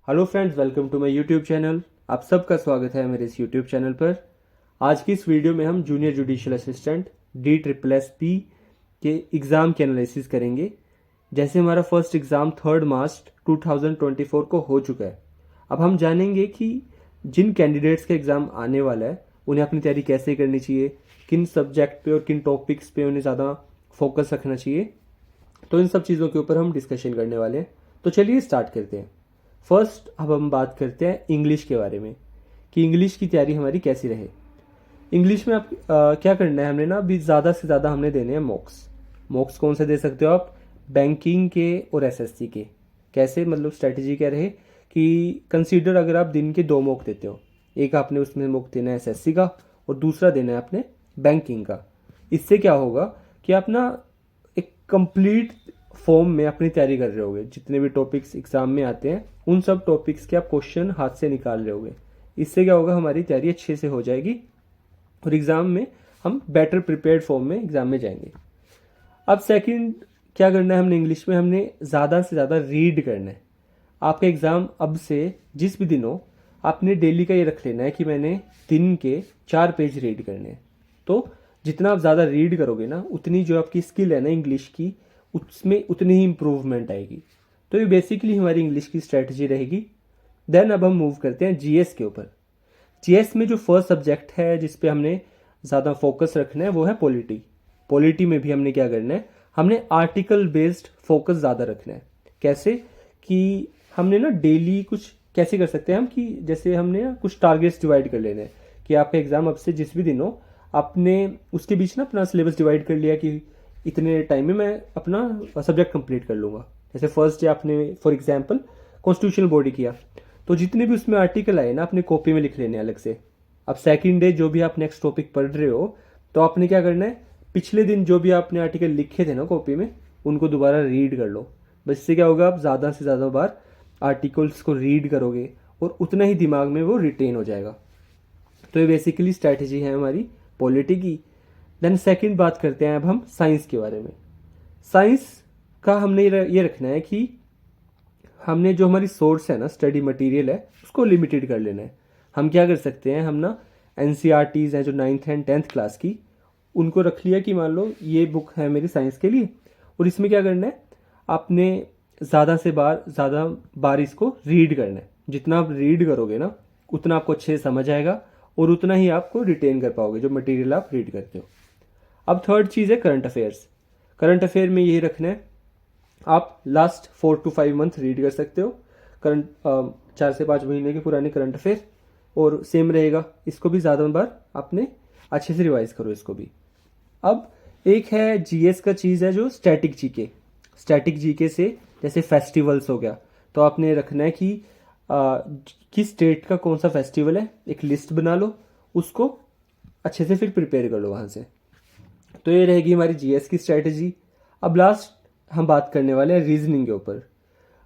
Hello friends, welcome to my YouTube channel. आप सबका स्वागत है मेरे इस यूट्यूब चैनल पर। आज की इस वीडियो में हम जूनियर जुडिशियल असिस्टेंट DSSP के एग्ज़ाम के एनालिसिस करेंगे। जैसे हमारा फर्स्ट एग्ज़ाम 3 मार्च 2024 को हो चुका है, अब हम जानेंगे कि जिन कैंडिडेट्स का एग्ज़ाम आने वाला है उन्हें अपनी तैयारी कैसे करनी चाहिए, किन सब्जेक्ट पे और किन टॉपिक्स पे उन्हें ज़्यादा फोकस रखना चाहिए। तो इन सब चीज़ों के ऊपर हम डिस्कशन करने वाले हैं। तो चलिए स्टार्ट करते हैं। फर्स्ट अब हम बात करते हैं इंग्लिश के बारे में कि इंग्लिश की तैयारी हमारी कैसी रहे। इंग्लिश में आप क्या करना है, हमने ना अभी ज़्यादा से ज़्यादा हमने देने हैं मॉक्स। मॉक्स कौन से दे सकते हो आप? बैंकिंग के और एसएससी के। कैसे, मतलब स्ट्रेटजी क्या रहे कि कंसीडर अगर आप दिन के 2 मॉक देते हो, एक आपने उसमें मॉक देना है एसएससी का और दूसरा देना है आपने बैंकिंग का। इससे क्या होगा कि आप ना एक कंप्लीट फॉर्म में अपनी तैयारी कर रहे होगे। जितने भी टॉपिक्स एग्जाम में आते हैं उन सब टॉपिक्स के आप क्वेश्चन हाथ से निकाल रहे होगे। इससे क्या होगा, हमारी तैयारी अच्छे से हो जाएगी और एग्ज़ाम में हम बेटर प्रिपेयर्ड फॉर्म में एग्ज़ाम में जाएंगे। अब सेकंड क्या करना है हमने इंग्लिश में, हमने ज़्यादा से ज़्यादा रीड करना है। आपका एग्ज़ाम अब से जिस भी दिन हो, आपने डेली का ये रख लेना है कि मैंने दिन के 4 पेज रीड करने हैं। तो जितना आप ज़्यादा रीड करोगे ना, उतनी जो आपकी स्किल है ना इंग्लिश की, उसमें उतनी ही इम्प्रूवमेंट आएगी। तो ये बेसिकली हमारी इंग्लिश की स्ट्रेटजी रहेगी। देन अब हम मूव करते हैं जीएस के ऊपर। जीएस में जो फर्स्ट सब्जेक्ट है जिस पे हमने ज़्यादा फोकस रखना है वो है पॉलिटी। पॉलिटी में भी हमने क्या करना है, हमने आर्टिकल बेस्ड फोकस ज़्यादा रखना है। कैसे कि हमने ना डेली कुछ कैसे कर सकते हैं हम, कि जैसे हमने ना कुछ टारगेट्स डिवाइड कर लेने हैं कि आपका एग्ज़ाम अब से जिस भी दिन हो, आपने उसके बीच ना अपना सिलेबस डिवाइड कर लिया कि इतने टाइम में मैं अपना सब्जेक्ट कंप्लीट कर लूँगा। जैसे फर्स्ट डे आपने फॉर एग्जांपल कॉन्स्टिट्यूशनल बॉडी किया, तो जितने भी उसमें आर्टिकल आए ना अपने कॉपी में लिख लेने अलग से। अब सेकंड डे जो भी आप नेक्स्ट टॉपिक पढ़ रहे हो, तो आपने क्या करना है, पिछले दिन जो भी आपने आर्टिकल लिखे थे ना कॉपी में, उनको दोबारा रीड कर लो। बस इससे क्या होगा, आप ज़्यादा से ज़्यादा बार आर्टिकल्स को रीड करोगे और उतना ही दिमाग में वो रिटेन हो जाएगा। तो ये बेसिकली स्ट्रैटेजी है हमारी पॉलिटी की। देन सेकंड बात करते हैं अब हम साइंस के बारे में। साइंस का हमने ये रखना है कि हमने जो हमारी सोर्स है ना, स्टडी मटेरियल है, उसको लिमिटेड कर लेना है। हम क्या कर सकते हैं, हम ना NCERTs हैं जो 9th एंड 10th क्लास की, उनको रख लिया कि मान लो ये बुक है मेरी साइंस के लिए, और इसमें क्या करना है, आपने ज़्यादा बार इसको रीड करना है। जितना आप रीड करोगे ना, उतना आपको अच्छे से समझ आएगा और उतना ही आपको रिटेन कर पाओगे जो मटेरियल आप रीड करते हो। अब थर्ड चीज़ है करंट अफेयर्स। करंट अफेयर में यही रखना है, आप लास्ट 4 to 5 मंथ रीड कर सकते हो करंट 4 से 5 महीने के पुराने करंट अफेयर, और सेम रहेगा। इसको भी ज़्यादा बार आपने अच्छे से रिवाइज करो इसको भी। अब एक है जीएस का चीज़ है जो स्टैटिक जीके। स्टैटिक जीके से जैसे फेस्टिवल्स हो गया, तो आपने रखना है कि किस स्टेट का कौन सा फेस्टिवल है, एक लिस्ट बना लो, उसको अच्छे से फिर प्रिपेयर कर लो वहाँ से। तो ये रहेगी हमारी जीएस की स्ट्रैटेजी। अब लास्ट हम बात करने वाले हैं रीजनिंग के ऊपर।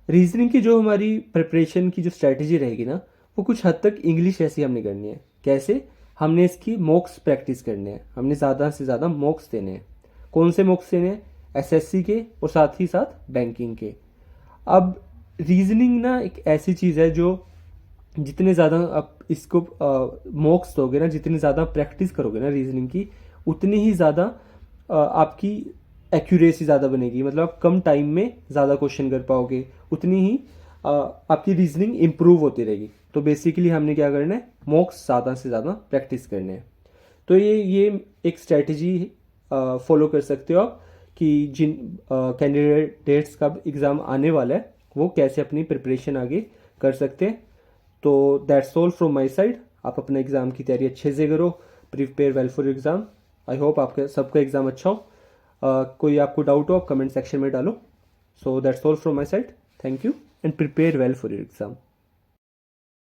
रीजनिंग की जो हमारी प्रिपरेशन की जो स्ट्रैटेजी रहेगी ना, वो कुछ हद तक इंग्लिश ऐसी हमने करनी है। कैसे, हमने इसकी मॉक्स प्रैक्टिस करने हैं, हमने ज़्यादा से ज़्यादा मॉक्स देने हैं। कौन से मॉक्स देने हैं? एसएससी के और साथ ही साथ बैंकिंग के। अब रीजनिंग ना एक ऐसी चीज़ है जो जितने ज़्यादा आप इसको मॉक्स दोगे ना, जितनी ज़्यादा प्रैक्टिस करोगे ना रीजनिंग की, उतनी ही ज़्यादा आपकी एक्यूरेसी ज़्यादा बनेगी। मतलब आप कम टाइम में ज़्यादा क्वेश्चन कर पाओगे, उतनी ही आपकी रीजनिंग इम्प्रूव होती रहेगी। तो बेसिकली हमने क्या करना है, मॉक्स ज़्यादा से ज़्यादा प्रैक्टिस करने हैं। तो ये एक स्ट्रैटेजी फॉलो कर सकते हो आप कि जिन कैंडिडेट्स का एग्ज़ाम आने वाला है वो कैसे अपनी प्रिपरेशन आगे कर सकते हैं। तो that's all from my side. आप अपना एग्ज़ाम की तैयारी अच्छे से करो, prepare well for exam. I hope आपका सबका एग्ज़ाम अच्छा हो। कोई आपको डाउट हो आप कमेंट सेक्शन में डालो। So that's all from my side. Thank you and prepare well for your exam.